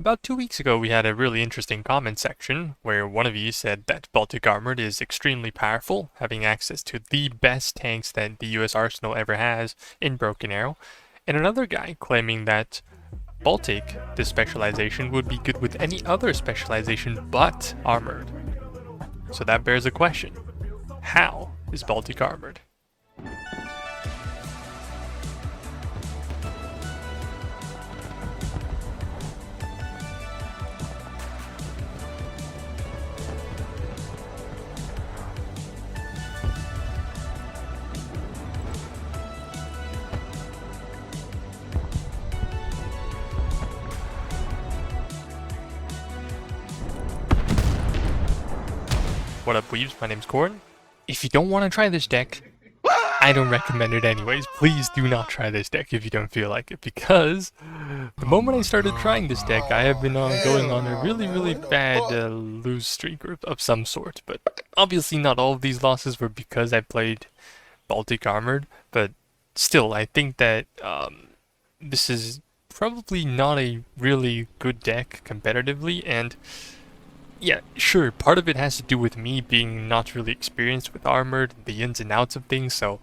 About 2 weeks ago, we had a really interesting comment section where one of you said that Baltic Armored is extremely powerful, having access to the best tanks that the US arsenal ever has in Broken Arrow, and another guy claiming that Baltic, this specialization, would be good with any other specialization but Armored. So that bears a question. How is Baltic Armored? What up, weebs? My name's Corn. If you don't want to try this deck, I don't recommend it anyways. Please do not try this deck if you don't feel like it, because the moment I started trying this deck, I have been going on a really bad lose streak of some sort. But obviously not all of these losses were because I played Baltic Armored, but still, I think that this is probably not a really good deck competitively, and yeah, sure, part of it has to do with me being not really experienced with Armored, the ins and outs of things, so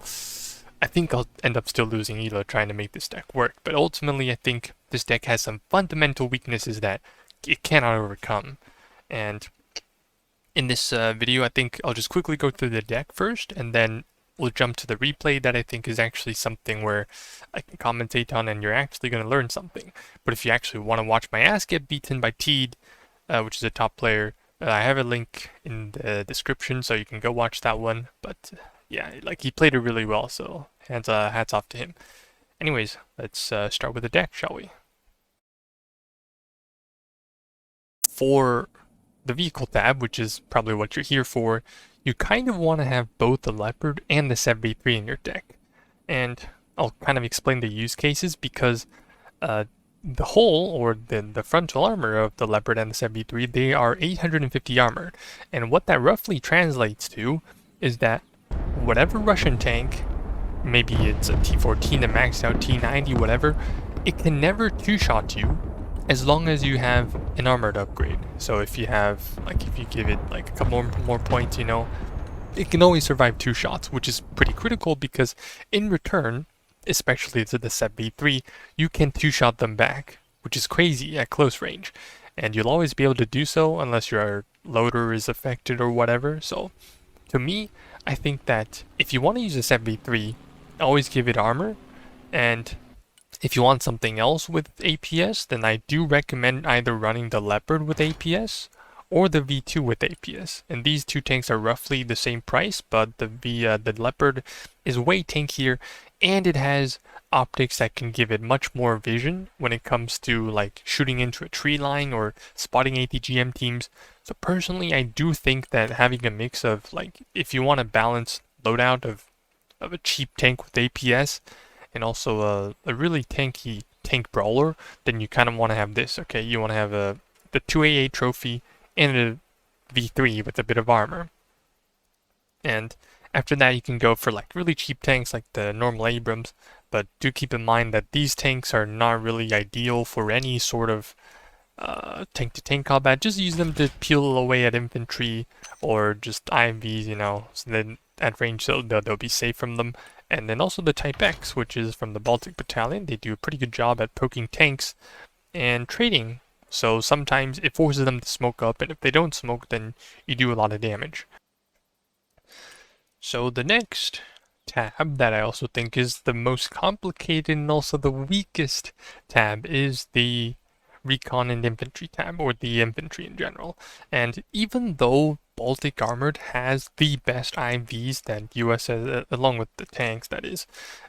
I think I'll end up still losing Elo trying to make this deck work. But ultimately, I think this deck has some fundamental weaknesses that it cannot overcome. And in this video, I think I'll just quickly go through the deck first, and then we'll jump to the replay that I think is actually something where I can commentate on and you're actually going to learn something. But if you actually want to watch my ass get beaten by Teed, which is a top player, I have a link in the description so you can go watch that one. But yeah, like, he played it really well, so hats off to him. Anyways, let's start with the deck, shall we? For the vehicle tab, which is probably what you're here for, you kind of want to have both the Leopard and the 73 in your deck. And I'll kind of explain the use cases, because the hull, or the frontal armor of the Leopard and the 73, they are 850 armor. And what that roughly translates to is that whatever Russian tank, maybe it's a T14, a maxed out T90, whatever, it can never two-shot you as long as you have an armored upgrade. So if you have, like, if you give it like a couple more points, you know, it can always survive 2 shots, which is pretty critical because in return, especially to the 73, you can 2-shot them back, which is crazy at close range. And you'll always be able to do so unless your loader is affected or whatever. So to me, I think that if you want to use a 73, always give it armor. And if you want something else with APS, then I do recommend either running the Leopard with APS or the V2 with APS. And these two tanks are roughly the same price, but the Leopard is way tankier, and it has optics that can give it much more vision when it comes to like shooting into a tree line or spotting ATGM teams. So personally, I do think that having a mix of, like, if you want a balanced loadout of a cheap tank with APS and also a really tanky tank brawler, then you kind of want to have this. Okay, you want to have the 2A8 trophy and a V3 with a bit of armor. And after that, you can go for like really cheap tanks like the normal Abrams, but do keep in mind that these tanks are not really ideal for any sort of tank-to-tank combat. Just use them to peel away at infantry or just IMVs, you know, so then at range they'll be safe from them. And then also the Type X, which is from the Baltic Battalion. They do a pretty good job at poking tanks and trading. So sometimes it forces them to smoke up, and if they don't smoke, then you do a lot of damage. So the next tab that I also think is the most complicated and also the weakest tab is the Recon and Infantry tab, or the infantry in general. And even though Baltic Armored has the best IVs that US has, along with the tanks that is,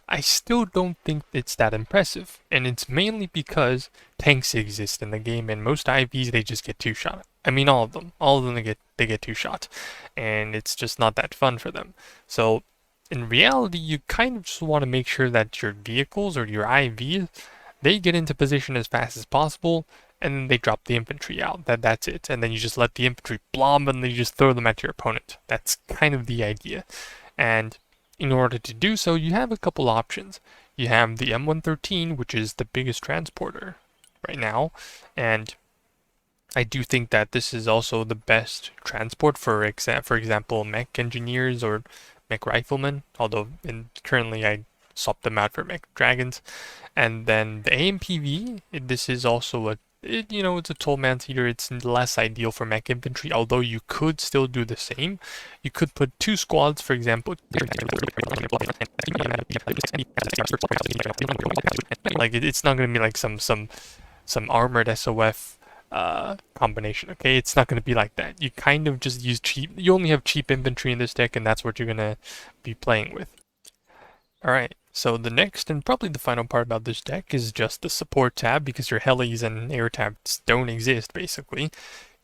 I still don't think it's that impressive. And it's mainly because tanks exist in the game, and most IVs, they just get 2-shot. I mean, all of them they get 2-shot, and it's just not that fun for them. So in reality, you kind of just want to make sure that your vehicles or your IVs, they get into position as fast as possible, and then they drop the infantry out. That's it. And then you just let the infantry blob, and then you just throw them at your opponent. That's kind of the idea. And in order to do so, you have a couple options. You have the M113, which is the biggest transporter right now, and I do think that this is also the best transport for example, mech engineers or mech riflemen, although currently I swapped them out for mech dragons. And then the AMPV, this is also it's a tall man's eater. It's less ideal for mech infantry, although you could still do the same. You could put two squads, for example. Like it's not going to be like some armored SOF combination. Okay, it's not going to be like that. You kind of just use cheap. You only have cheap infantry in this deck, and that's what you're going to be playing with. Alright, so the next and probably the final part about this deck is just the support tab, because your helis and air tabs don't exist basically.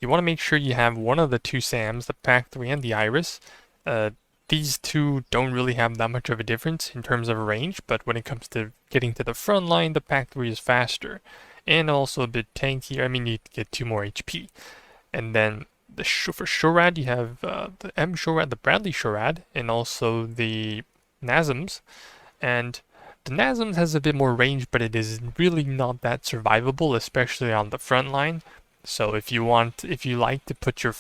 You want to make sure you have one of the two SAMs, the Pack 3 and the Iris. These two don't really have that much of a difference in terms of range, but when it comes to getting to the front line, the Pack 3 is faster. And also a bit tankier. I mean, you get 2 more HP. And then for Shorad, you have the M Shorad, the Bradley Shorad, and also the Nasms. And the Nasms has a bit more range, but it is really not that survivable, especially on the front line. So if you like to put your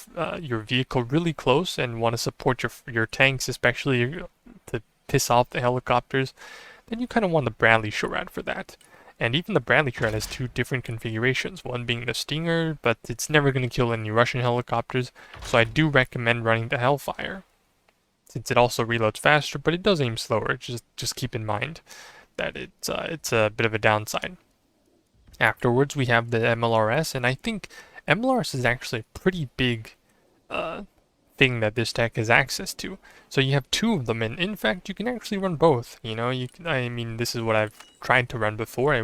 vehicle really close and want to support your tanks, especially to piss off the helicopters, then you kind of want the Bradley Shorad for that. And even the Bradley Shorad has two different configurations, one being the Stinger, but it's never going to kill any Russian helicopters, so I do recommend running the Hellfire, since it also reloads faster, but it does aim slower. Just keep in mind that it's a bit of a downside. Afterwards, we have the MLRS, and I think MLRS is actually a pretty big thing that this deck has access to. So you have two of them, and in fact, you can actually run both. You know, I mean, this is what I've tried to run before. I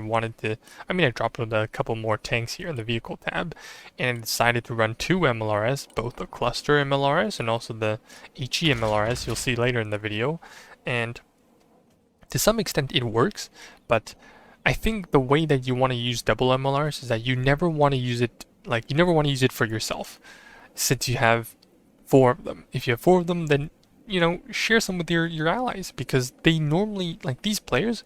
dropped a couple more tanks here in the vehicle tab, and I decided to run two MLRS, both the cluster MLRS and also the HE MLRS. You'll see later in the video, and to some extent it works, but I think the way that you want to use double MLRs is that you never want to use it for yourself, since you have four of them. If you have four of them, then share some with your allies, because they normally, like, these players,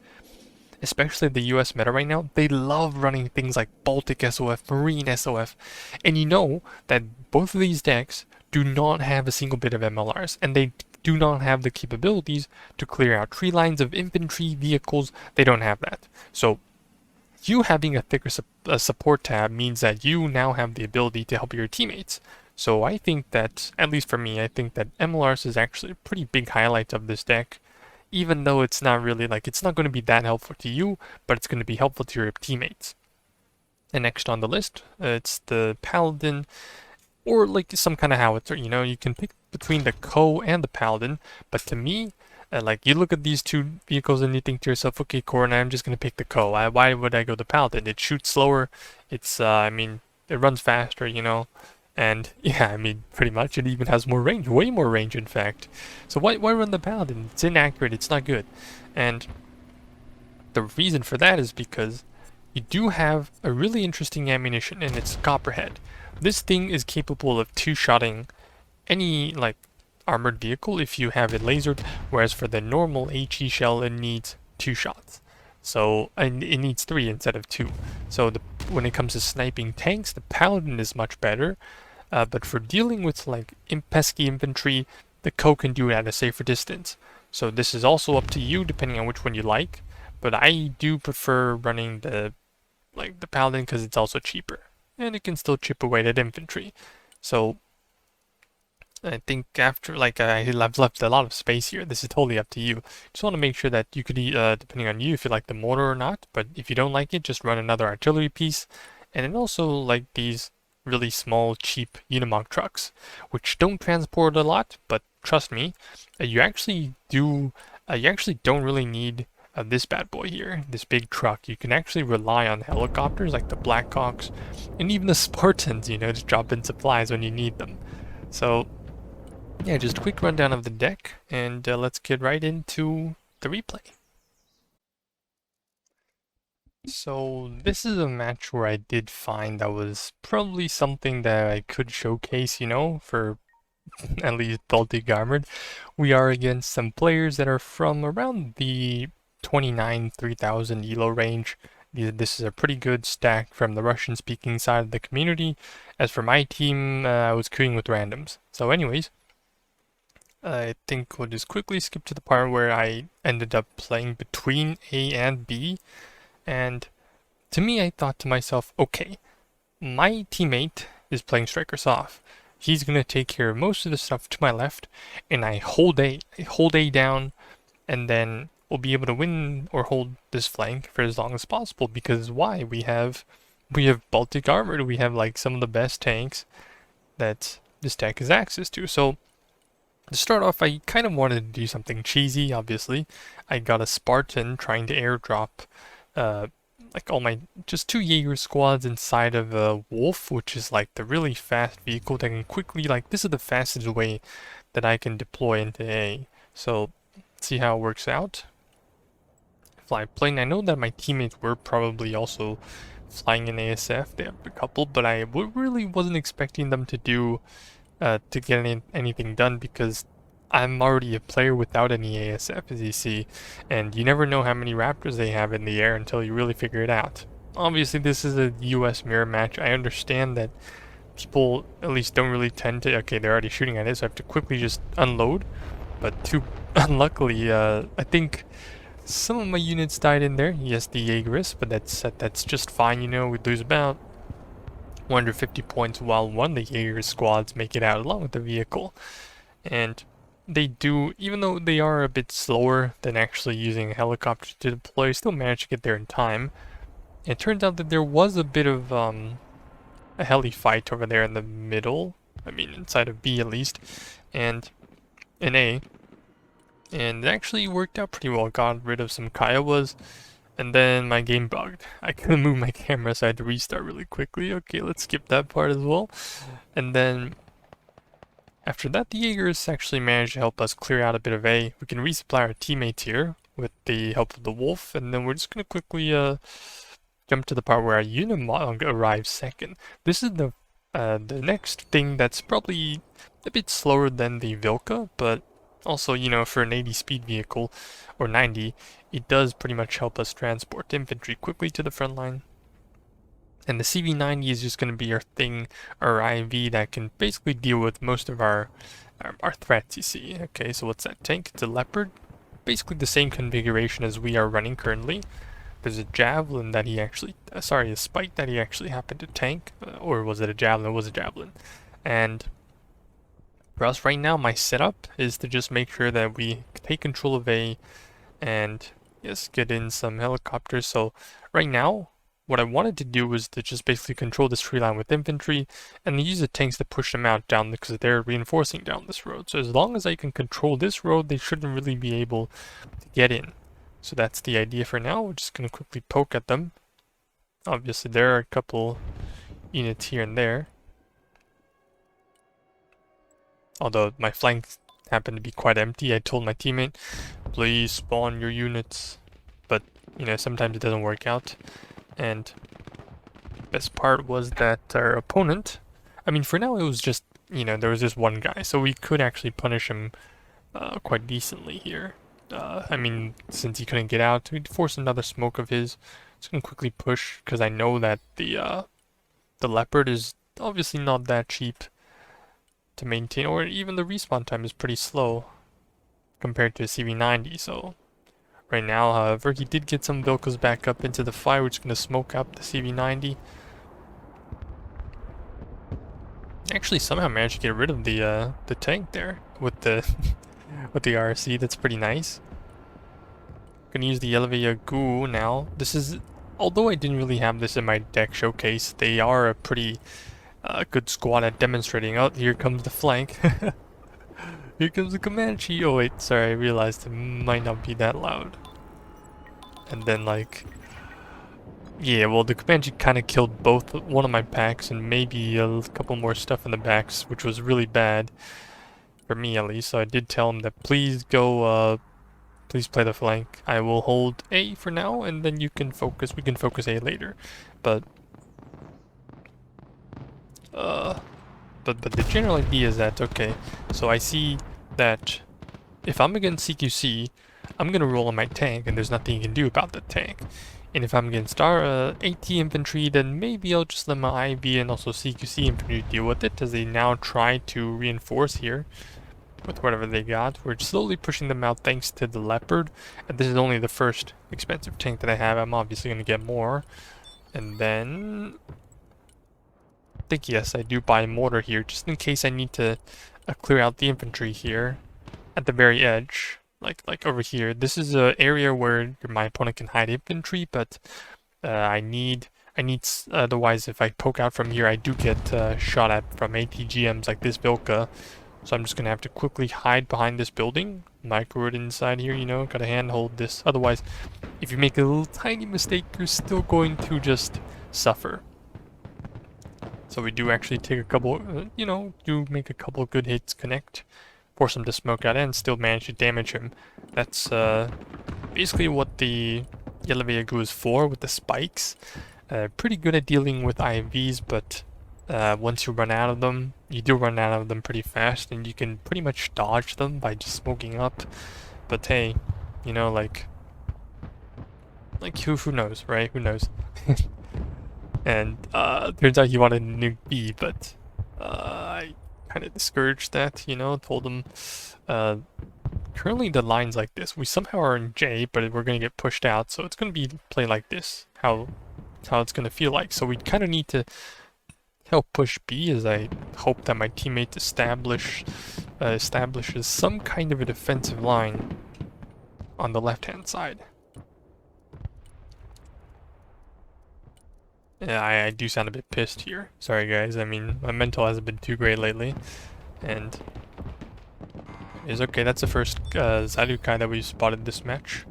especially the US meta right now, they love running things like Baltic SOF, Marine SOF, and you know that both of these decks do not have a single bit of MLRs, and they do not have the capabilities to clear out tree lines of infantry vehicles. They don't have that. So you having a thicker support tab means that you now have the ability to help your teammates. So I think that, at least for me, I think that MLRs is actually a pretty big highlight of this deck, even though it's not really, it's not going to be that helpful to you, but it's going to be helpful to your teammates. And next on the list, it's the Paladin, or some kind of howitzer. You can pick between the Co and the Paladin, but to me, you look at these two vehicles and you think to yourself, okay, Corona, I'm just going to pick the Co. Why would I go the Paladin? It shoots slower, it runs faster, and yeah, pretty much it even has more range, way more range in fact. So why run the Paladin? It's inaccurate, it's not good. And the reason for that is because you do have a really interesting ammunition, and it's Copperhead. This thing is capable of two-shotting any armored vehicle if you have it lasered, whereas for the normal HE shell it needs 2 shots. So it needs 3 instead of 2. So when it comes to sniping tanks, the Paladin is much better. But for dealing with pesky infantry, the Co can do it at a safer distance. So this is also up to you depending on which one you like. But I do prefer running the Paladin because it's also cheaper, and it can still chip away at infantry. So I think after I've left a lot of space here. This is totally up to you. Just want to make sure that you could, depending on you, if you like the mortar or not. But if you don't like it, just run another artillery piece, and then also these really small, cheap Unimog trucks, which don't transport a lot, but trust me, you actually don't really need this bad boy here, this big truck. You can actually rely on helicopters like the Blackhawks and even the Spartans, to drop in supplies when you need them. So yeah, just a quick rundown of the deck, and let's get right into the replay. So this is a match where I did find that was probably something that I could showcase, for at least Baltic Armored. We are against some players that are from around the 29,000-3000 elo range. This is a pretty good stack from the Russian-speaking side of the community. As for my team, I was queuing with randoms. So anyways, I think we'll just quickly skip to the part where I ended up playing between A and B. And to me, I thought to myself, okay, my teammate is playing Striker Soft. He's going to take care of most of the stuff to my left, and I hold A down, and then we'll be able to win or hold this flank for as long as possible, because why? We have Baltic Armored, we have like some of the best tanks that this deck has access to. So to start off, I kind of wanted to do something cheesy, obviously. I got a Spartan trying to airdrop like all my, just 2 Jaeger squads inside of a Wolf, which is like the really fast vehicle that can quickly, like, this is the fastest way that I can deploy into A. So, let's see how it works out. Fly plane, I know that my teammates were probably also flying in ASF, they have a couple, but I really wasn't expecting them to do, to get anything done, because I'm already a player without any ASF, as you see, and you never know how many Raptors they have in the air until you really figure it out. Obviously, this is a US mirror match. I understand that people at least don't really tend to... Okay, they're already shooting at it, so I have to quickly just unload. But unluckily, I think some of my units died in there. Yes, the Jaegerist, but that's just fine, you know. We lose about 150 points while one of the Jaeger squads make it out along with the vehicle. And they do, even though they are a bit slower than actually using a helicopter to deploy, still manage to get there in time. It turns out that there was a bit of a heli fight over there in the middle, I mean inside of B at least, and in A, and it actually worked out pretty well. Got rid of some Kiowas, and then my game bugged. I couldn't move my camera, so I had to restart really quickly. Okay, let's skip that part as well. And then after that, the Jaegers actually managed to help us clear out a bit of A. We can resupply our teammates here with the help of the Wolf, and then we're just going to quickly jump to the part where our Unimog arrives second. This is the next thing that's probably a bit slower than the Vilka, but also, you know, for an 80 speed vehicle, or 90, it does pretty much help us transport infantry quickly to the front line. And the CV90 is just going to be our thing, our IV that can basically deal with most of our threats, you see. Okay, so what's that tank? It's a Leopard. Basically the same configuration as we are running currently. There's a Javelin that he actually, sorry, a Spike that he actually happened to tank. Or was it a Javelin? It was a Javelin. And for us right now, my setup is to just make sure that we take control of A and, yes, get in some helicopters. So right now, what I wanted to do was to just basically control this tree line with infantry and use the tanks to push them out down because they're reinforcing down this road. So as long as I can control this road, they shouldn't really be able to get in. So that's the idea for now. We're just going to quickly poke at them. Obviously there are a couple units here and there. Although my flanks happen to be quite empty, I told my teammate, please spawn your units. But, you know, sometimes it doesn't work out. And best part was that our opponent, I mean, for now it was just, you know, there was just one guy, so we could actually punish him quite decently here. I mean, since he couldn't get out, we'd force another smoke of his. Just gonna quickly push, because I know that the Leopard is obviously not that cheap to maintain, or even the respawn time is pretty slow compared to a CV90, so... Right now, however, he did get some Vilkas back up into the fire, which is going to smoke up the CV90. Actually, somehow managed to get rid of the tank there with the with the RC. That's pretty nice. Gonna use the Elevator Goo now. This is, although I didn't really have this in my deck showcase, they are a pretty good squad at demonstrating. Oh, here comes the flank. Here comes the Comanche. Oh wait, sorry, I realized it might not be that loud. And then like, yeah, well the Comanche kind of killed both one of my packs and maybe a couple more stuff in the backs, which was really bad for me at least. So I did tell him that please go, please play the flank. I will hold A for now, and then you can focus. We can focus A later, but the general idea is that, okay, so I see that if I'm against CQC, I'm gonna roll on my tank and there's nothing you can do about the tank. And if I'm against our AT infantry, then maybe I'll just let my IV and also CQC infantry deal with it, as they now try to reinforce here with whatever they got. We're slowly pushing them out thanks to the Leopard, and this is only the first expensive tank that I have. I'm obviously going to get more. And then I think, yes, I do buy a mortar here, just in case I need to clear out the infantry here at the very edge. Like over here. This is an area where my opponent can hide infantry, but I need otherwise if I poke out from here, I do get shot at from ATGMs like this Vilka. So I'm just gonna have to quickly hide behind this building, micro it inside here, you know, gotta handhold this. Otherwise, if you make a little tiny mistake, you're still going to just suffer. So we do actually take a couple, you know, do make a couple good hits connect, force him to smoke out, and still manage to damage him. That's basically what the elevator goo is for, with the spikes. Pretty good at dealing with IVs, but once you run out of them, you do run out of them pretty fast, and you can pretty much dodge them by just smoking up. But hey, you know, like who knows, right? Who knows? And turns out he wanted a nuke B, but I kind of discouraged that, you know, told him currently the line's like this. We somehow are in J, but we're going to get pushed out, so it's going to be play like this, how it's going to feel like. So we kind of need to help push B, as I hope that my teammate establishes some kind of a defensive line on the left-hand side. Yeah, I do sound a bit pissed here. Sorry guys, I mean, my mental hasn't been too great lately. And it's okay, that's the first Zarukai that we spotted this match.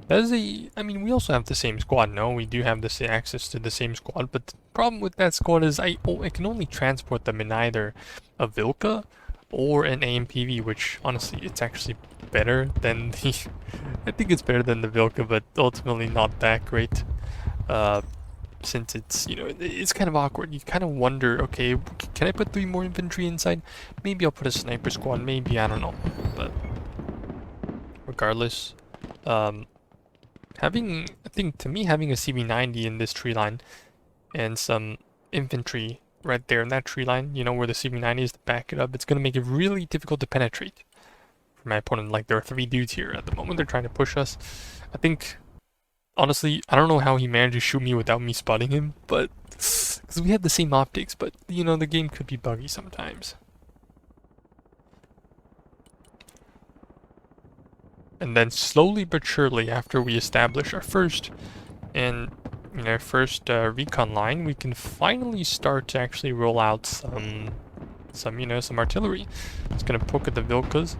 That is I mean, we also have the same squad, no? We do have the access to the same squad, but the problem with that squad is I can only transport them in either a Vilka or an AMPV, which honestly, it's actually better than the... I think it's better than the Vilka, but ultimately not that great. Since it's, you know, it's kind of awkward. You kind of wonder, okay, can I put 3 more infantry inside? Maybe I'll put a sniper squad, maybe, I don't know. But regardless, I think to me, having a CV90 in this tree line and some infantry right there in that tree line, you know, where the CV90 is to back it up, it's going to make it really difficult to penetrate for my opponent. Like, there are 3 dudes here at the moment. They're trying to push us. I think... Honestly, I don't know how he managed to shoot me without me spotting him, but... Because we have the same optics, but, you know, the game could be buggy sometimes. And then slowly but surely, after we establish our first recon line, we can finally start to actually roll out some artillery. It's gonna poke at the Vilkas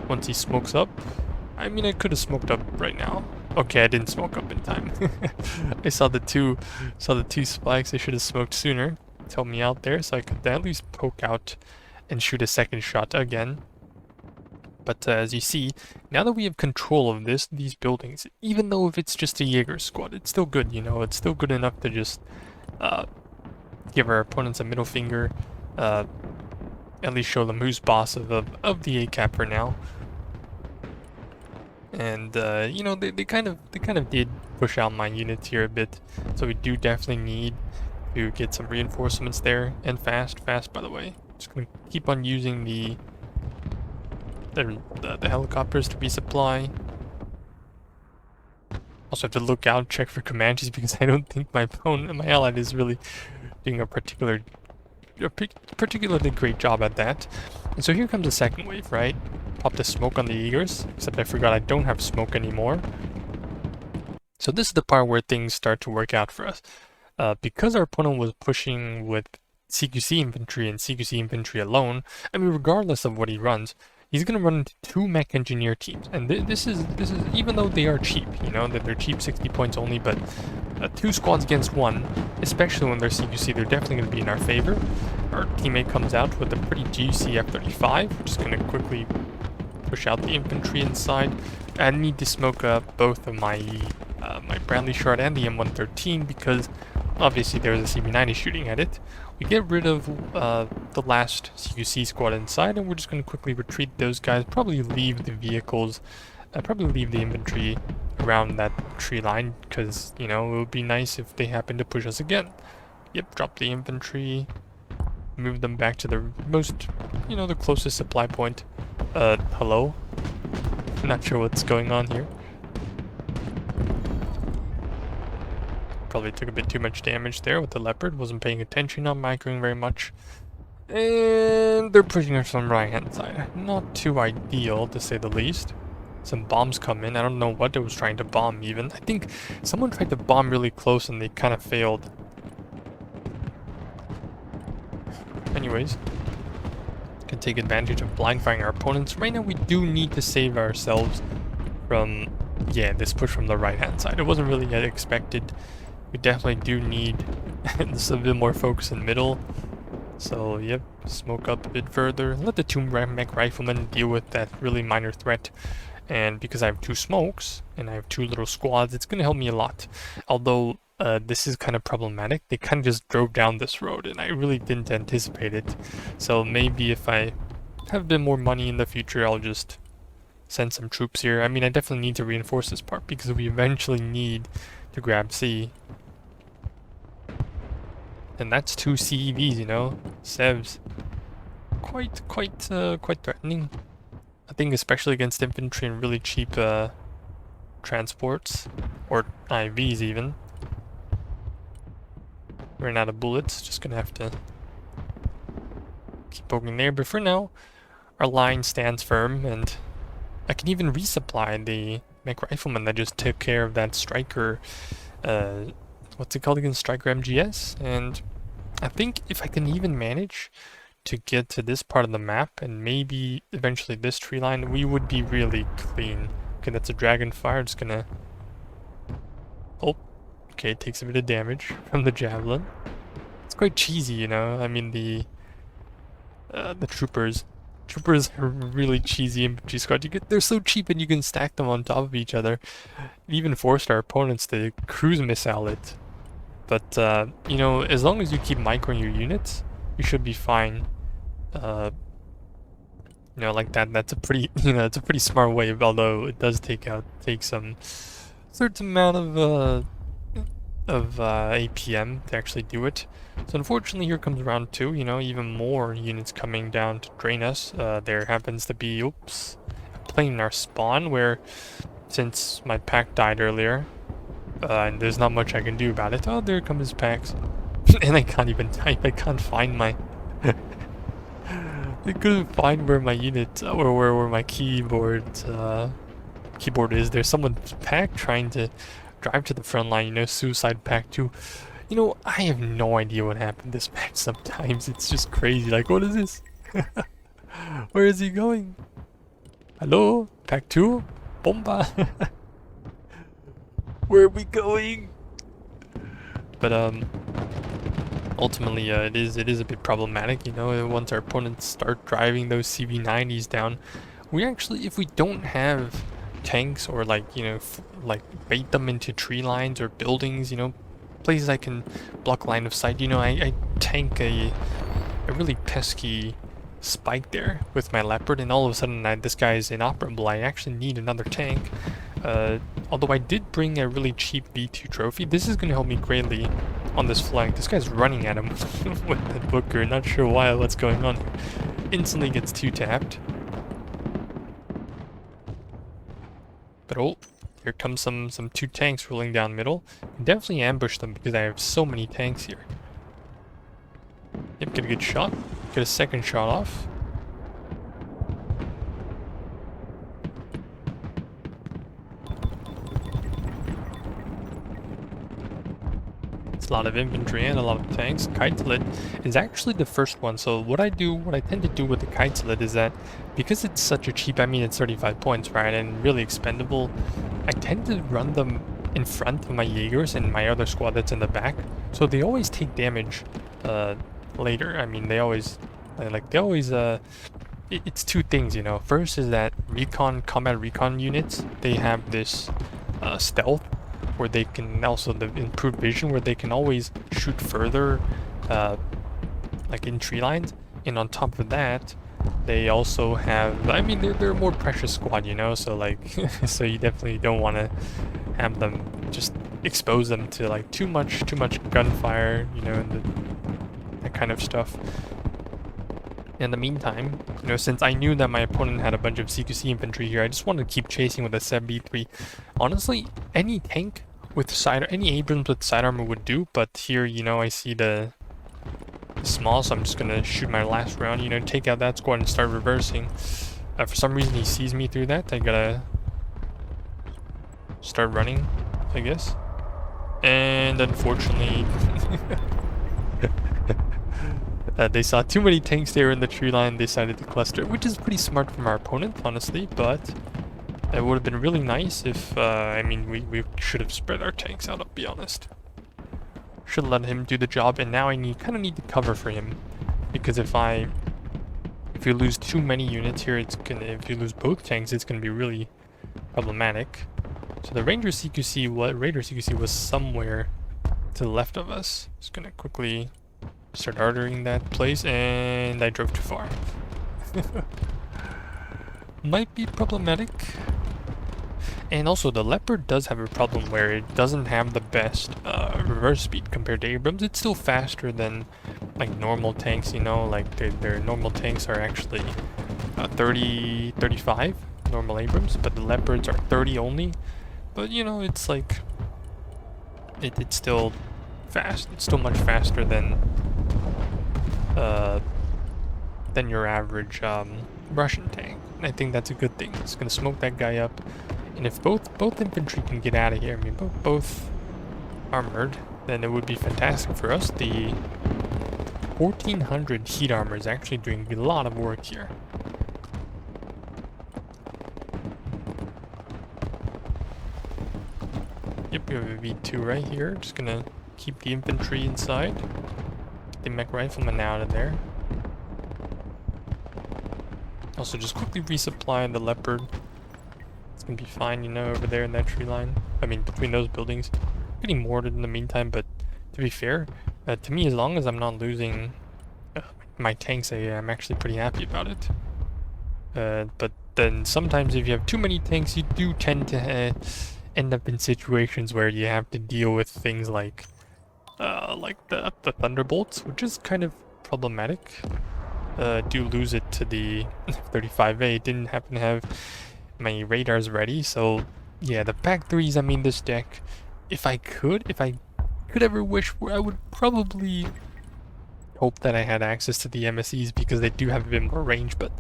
once he smokes up. I mean, I could have smoked up right now. Okay, I didn't smoke up in time. I saw the two spikes. I should have smoked sooner to help me out there, so I could at least poke out and shoot a second shot again. But as you see, now that we have control of these buildings, even though if it's just a Jaeger squad, it's still good, you know, it's still good enough to just give our opponents a middle finger, at least show them who's boss of the ACAP for now. And you know, they kind of did push out my units here a bit, so we do definitely need to get some reinforcements there, and fast by the way. Just gonna keep on using the helicopters to resupply. Also have to look out, check for Comanches, because I don't think my ally is really doing a particularly great job at that. And so here comes the second wave, right? Pop the smoke on the Eagers, except I forgot I don't have smoke anymore. So this is the part where things start to work out for us. Because our opponent was pushing with CQC infantry and CQC infantry alone, I mean, regardless of what he runs, he's going to run into 2 mech engineer teams. And this is even though they are cheap, you know, that they're cheap 60 points only, but 2 squads against 1, especially when they're CQC, they're definitely going to be in our favor. Our teammate comes out with a pretty juicy F-35. We're just going to quickly push out the infantry inside. I need to smoke up both of my my Bradley Shard and the M113, because obviously there's a CV90 shooting at it. We get rid of the last CQC squad inside, and we're just going to quickly retreat those guys, probably leave the vehicles I'd probably leave the infantry around that tree line because, you know, it would be nice if they happen to push us again. Yep, drop the infantry, move them back to the most, you know, the closest supply point. Hello? Not sure what's going on here. Probably took a bit too much damage there with the leopard. Wasn't paying attention, not microing very much. And they're pushing us from the right-hand side. Not too ideal, to say the least. Some bombs come in. I don't know what it was trying to bomb, even. I think someone tried to bomb really close and they kind of failed. Anyways. Can take advantage of blind firing our opponents. Right now, we do need to save ourselves from, yeah, this push from the right-hand side. It wasn't really yet expected. We definitely do need a bit more focus in middle. So, yep, smoke up a bit further. Let the two mech riflemen deal with that really minor threat. And because I have two smokes, and I have two little squads, it's going to help me a lot. Although, this is kind of problematic. They kind of just drove down this road, and I really didn't anticipate it. So maybe if I have a bit more money in the future, I'll just send some troops here. I mean, I definitely need to reinforce this part, because we eventually need to grab C. And that's two CEVs, you know, Sevs. Quite threatening. I think especially against infantry and really cheap transports, or IVs even. Ran out of bullets, just gonna have to keep poking there. But for now, our line stands firm, and I can even resupply the mech rifleman that just took care of that striker. What's it called again? Striker MGS. And I think if I can even manage to get to this part of the map and maybe eventually this tree line, we would be really clean. Okay, that's a dragon fire. Just gonna... Oh, okay, it takes a bit of damage from the javelin. It's quite cheesy, you know. I mean, the troopers are really cheesy infantry squad. They're so cheap and you can stack them on top of each other. It even forced our opponents to cruise missile it. But you know, as long as you keep microing your units, you should be fine. You know, like that. That's a pretty, you know, it's a pretty smart way. Although it does take some certain amount of APM to actually do it. So unfortunately, here comes round 2. You know, even more units coming down to drain us. There happens to be, oops, a plane in our spawn where, since my pack died earlier, and there's not much I can do about it. Oh, there comes his packs. And I can't even type. I can't find my... I couldn't find where my unit, or where my keyboard is. There's someone's pack trying to drive to the front line, you know, suicide pack 2. You know, I have no idea what happened this match sometimes. It's just crazy. Like, what is this? Where is he going? Hello? Pack 2? Bomba! Where are we going? But ultimately, it is a bit problematic, you know. Once our opponents start driving those CV90s down, we actually, if we don't have tanks or like, you know, like bait them into tree lines or buildings, you know, places I can block line of sight. You know, I tank a really pesky spike there with my leopard, and all of a sudden this guy is inoperable. I actually need another tank. Although I did bring a really cheap B2 trophy, this is going to help me greatly on this flank. This guy's running at him with that booker. Not sure why, what's going on. Instantly gets 2 tapped. But oh, here comes some 2 tanks rolling down middle. Can definitely ambush them because I have so many tanks here. Yep, get a good shot. Get a second shot off. It's a lot of infantry and a lot of tanks. Kitelet is actually the first one. So what I tend to do with the Kitelet is that because it's such a cheap, I mean it's 35 points, right, and really expendable, I tend to run them in front of my Jaegers and my other squad that's in the back. So they always take damage later. I mean, it's 2 things, you know. First is that combat recon units, they have this stealth where they can also the improved vision where they can always shoot further like in tree lines, and on top of that They also have, I mean, they're a more precious squad, you know, so like, so you definitely don't want to have them just expose them to like too much gunfire, you know, and that kind of stuff. In the meantime, you know, since I knew that my opponent had a bunch of CQC infantry here, I just wanted to keep chasing with a 7B3. Honestly, any tank with any Abrams with side armor would do, but here, you know, I see the small, so I'm just gonna shoot my last round, you know, take out that squad and start reversing. For some reason he sees me through that. I gotta start running, I guess. And unfortunately, they saw too many tanks there in the tree line, decided to cluster, which is pretty smart from our opponent, honestly, but it would have been really nice if, I mean, we should have spread our tanks out, I'll be honest. Should let him do the job, and now I kind of need to cover for him, because if you lose too many units here, if you lose both tanks, it's gonna be really problematic. So the Raider CQC was somewhere to the left of us. Just gonna quickly start ordering that place, and I drove too far. Might be problematic. And also, the Leopard does have a problem where it doesn't have the best reverse speed compared to Abrams. It's still faster than like normal tanks, you know, like their normal tanks are actually 30, 35 normal Abrams, but the Leopards are 30 only. But you know, it's like it's still fast. It's still much faster than your average Russian tank. And I think that's a good thing. It's gonna smoke that guy up. And if both infantry can get out of here, I mean both armored, then it would be fantastic for us. The 1400 heat armor is actually doing a lot of work here. Yep, we have a V2 right here. Just gonna keep the infantry inside. Get the mech rifleman out of there. Also, just quickly resupply the Leopard. It's gonna be fine, you know, over there in that tree line. I mean, between those buildings. Getting mortared in the meantime, but to be fair, to me, as long as I'm not losing my tanks, I'm actually pretty happy about it. But then sometimes if you have too many tanks, you do tend to end up in situations where you have to deal with things like the Thunderbolts, which is kind of problematic. Do lose it to the 35A. Didn't happen to have my radars ready, so yeah, the pack 3s, I mean, this deck, if I could ever wish for, I would probably hope that I had access to the MSEs because they do have a bit more range, but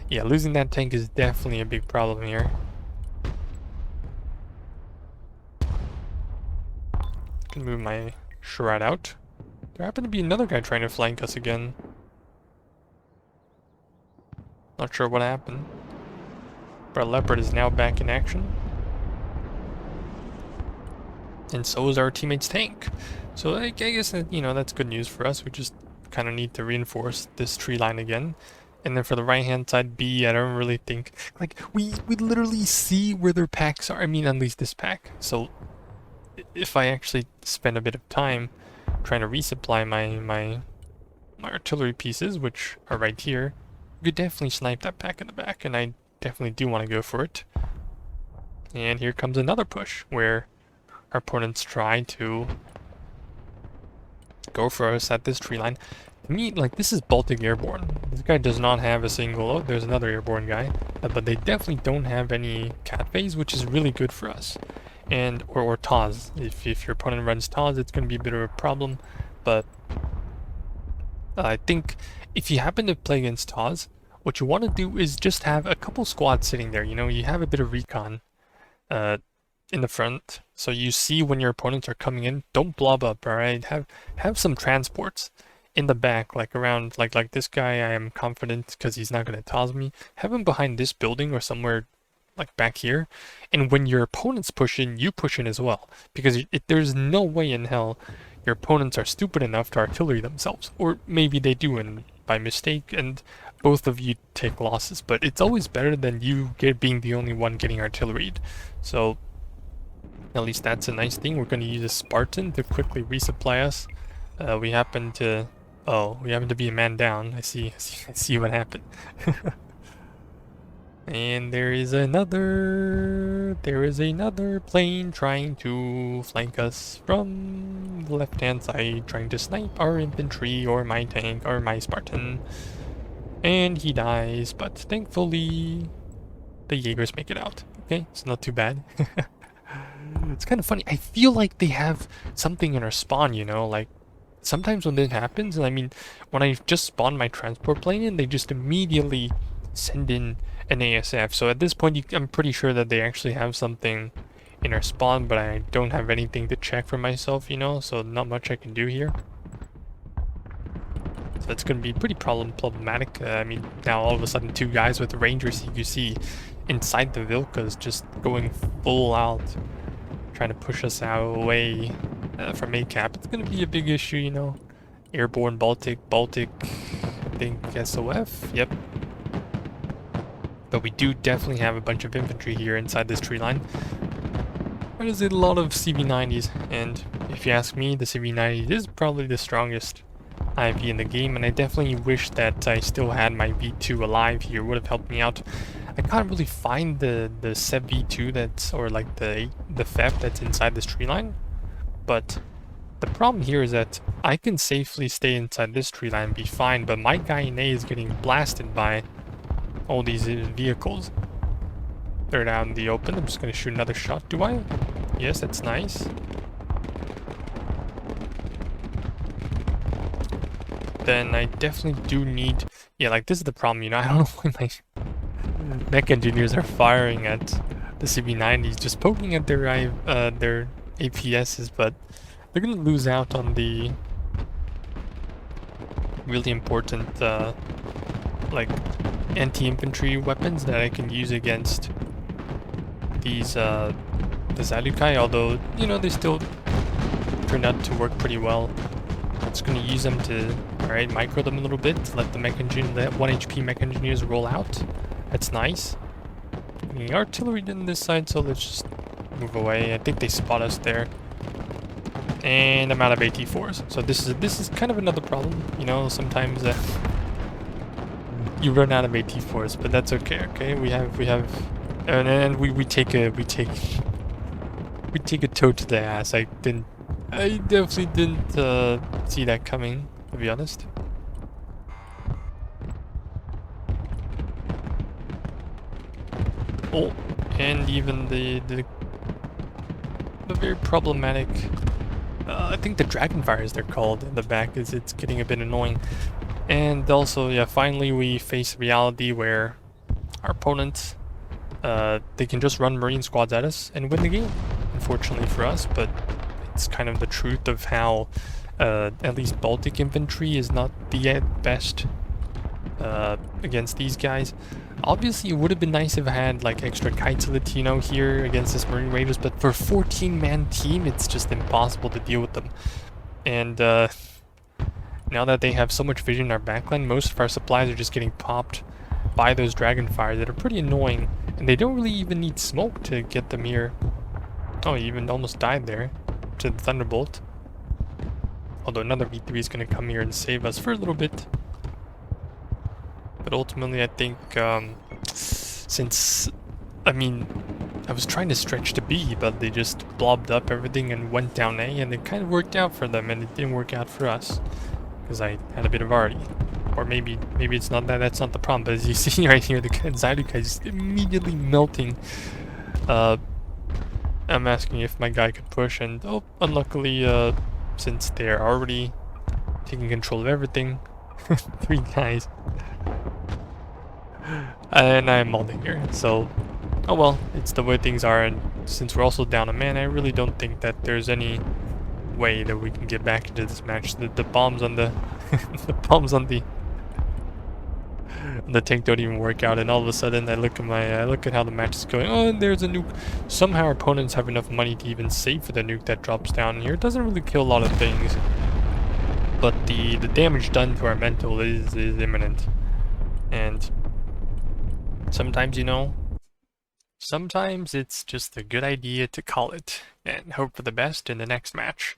yeah, losing that tank is definitely a big problem here. Can move my Shroud out. There happened to be another guy trying to flank us again. Not sure what happened. Our Leopard is now back in action. And so is our teammate's tank. So I guess that, you know, that's good news for us. We just kind of need to reinforce this tree line again. And then for the right hand side B, I don't really think, like, we literally see where their packs are. I mean, at least this pack. So if I actually spend a bit of time trying to resupply my artillery pieces, which are right here, we could definitely snipe that pack in the back, and I definitely do want to go for it. And here comes another push where our opponents try to go for us at this tree line. To me, like, this is Baltic Airborne. This guy does not have a single... Oh, there's another airborne guy. But they definitely don't have any cat phase, which is really good for us. And or TOS. If your opponent runs TOS, it's going to be a bit of a problem. But I think if you happen to play against TOS, what you want to do is just have a couple squads sitting there. You know, you have a bit of recon in the front, so you see when your opponents are coming in. Don't blob up, alright? Have some transports in the back, like around, like this guy. I am confident because he's not going to TOS me. Have him behind this building or somewhere like back here. And when your opponents push in, you push in as well. Because there's no way in hell your opponents are stupid enough to artillery themselves. Or maybe they do and by mistake, and both of you take losses. But it's always better than you being the only one getting artilleried. So at least that's a nice thing. We're going to use a Spartan to quickly resupply us. We happen to Oh, we happen to be a man down. I see what happened. And there is another plane trying to flank us from the left-hand side, trying to snipe our infantry or my tank or my Spartan. And he dies, but thankfully the Jaegers make it out. Okay, it's not too bad. It's kind of funny. I feel like they have something in our spawn, you know, like sometimes when this happens, and I mean, when I just spawn my transport plane in, they just immediately send in an ASF. So at this point, I'm pretty sure that they actually have something in our spawn, but I don't have anything to check for myself, you know, so not much I can do here. So it's going to be pretty problematic. I mean, now all of a sudden 2 guys with Rangers CQC inside the Vilkas just going full out, trying to push us away from ACAP. It's going to be a big issue, you know. Airborne Baltic, I think SOF, yep. But we do definitely have a bunch of infantry here inside this tree line. There's a lot of CV90s, and if you ask me, the CV90 is probably the strongest IV in the game, and I definitely wish that I still had my V2 alive here. Would have helped me out. I can't really find the Sev V2 that's, or like the FEP that's inside this tree line, but the problem here is that I can safely stay inside this tree line and be fine, but my guy in A is getting blasted by all these vehicles. They're out in the open. I'm just gonna shoot another shot, do I? Yes, that's nice. Then I definitely do need... Yeah, like this is the problem, you know, I don't know why my mech engineers are firing at the CV90s, just poking at their APSs, but they're gonna lose out on the really important like anti-infantry weapons that I can use against these the Zalukai, although, you know, they still turned out to work pretty well. Just gonna use them to, alright, micro them a little bit, let the mech engine, let 1 HP mech engineers roll out. That's nice. The artillery on this side, so let's just move away. I think they spot us there. And I'm out of AT4s. So this is kind of another problem, you know, sometimes you run out of AT4s, but that's okay, okay? We have and we take a toe to the ass. I definitely didn't see that coming, to be honest. Oh, and even the very problematic, I think the Dragonfires they're called in the back, is it's getting a bit annoying. And also, yeah, finally we face reality where our opponents, they can just run Marine squads at us and win the game, unfortunately for us, but it's kind of the truth of how at least Baltic infantry is not the best against these guys. Obviously, it would have been nice if I had like extra kites lit, you know, here against this Marine Raiders, but for a 14-man team, it's just impossible to deal with them. And now that they have so much vision in our backline, most of our supplies are just getting popped by those Dragonfires that are pretty annoying, and they don't really even need smoke to get them here. Oh, he even almost died there to the Thunderbolt. Although another V3 is going to come here and save us for a little bit. But ultimately, I think, since, I mean, I was trying to stretch to B, but they just blobbed up everything and went down A, and it kind of worked out for them, and it didn't work out for us. Because I had a bit of arty. Or maybe it's not that, that's not the problem, but as you see right here, the Zalukai is just immediately melting. I'm asking if my guy could push, and oh, unluckily, since they're already taking control of everything, 3 guys, and I'm molding here, so oh well, it's the way things are, and since we're also down a man, I really don't think that there's any way that we can get back into this match. The bombs on the the bombs on the tank don't even work out, and all of a sudden I look at how the match is going. Oh, and there's a nuke. Somehow our opponents have enough money to even save for the nuke that drops down here. It doesn't really kill a lot of things, but the damage done to our mental is imminent. And sometimes, you know, sometimes it's just a good idea to call it and hope for the best in the next match.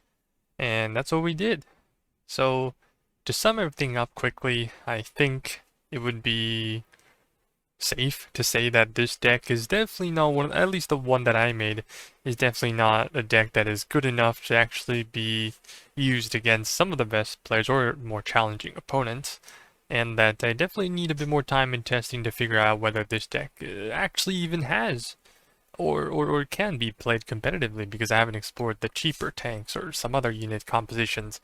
And that's what we did. So to sum everything up quickly, I think it would be safe to say that this deck is definitely not one, at least the one that I made, is definitely not a deck that is good enough to actually be used against some of the best players or more challenging opponents. And that I definitely need a bit more time in testing to figure out whether this deck actually even has or can be played competitively, because I haven't explored the cheaper tanks or some other unit compositions.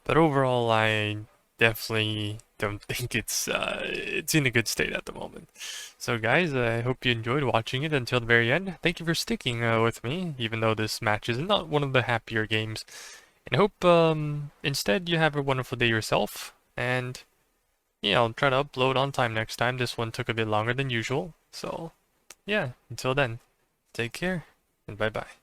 But overall, I definitely don't think it's in a good state at the moment. So guys, I hope you enjoyed watching it until the very end. Thank you for sticking with me, even though this match is not one of the happier games. And I hope instead you have a wonderful day yourself. And yeah, I'll try to upload on time next time. This one took a bit longer than usual. So yeah, until then, take care and bye bye.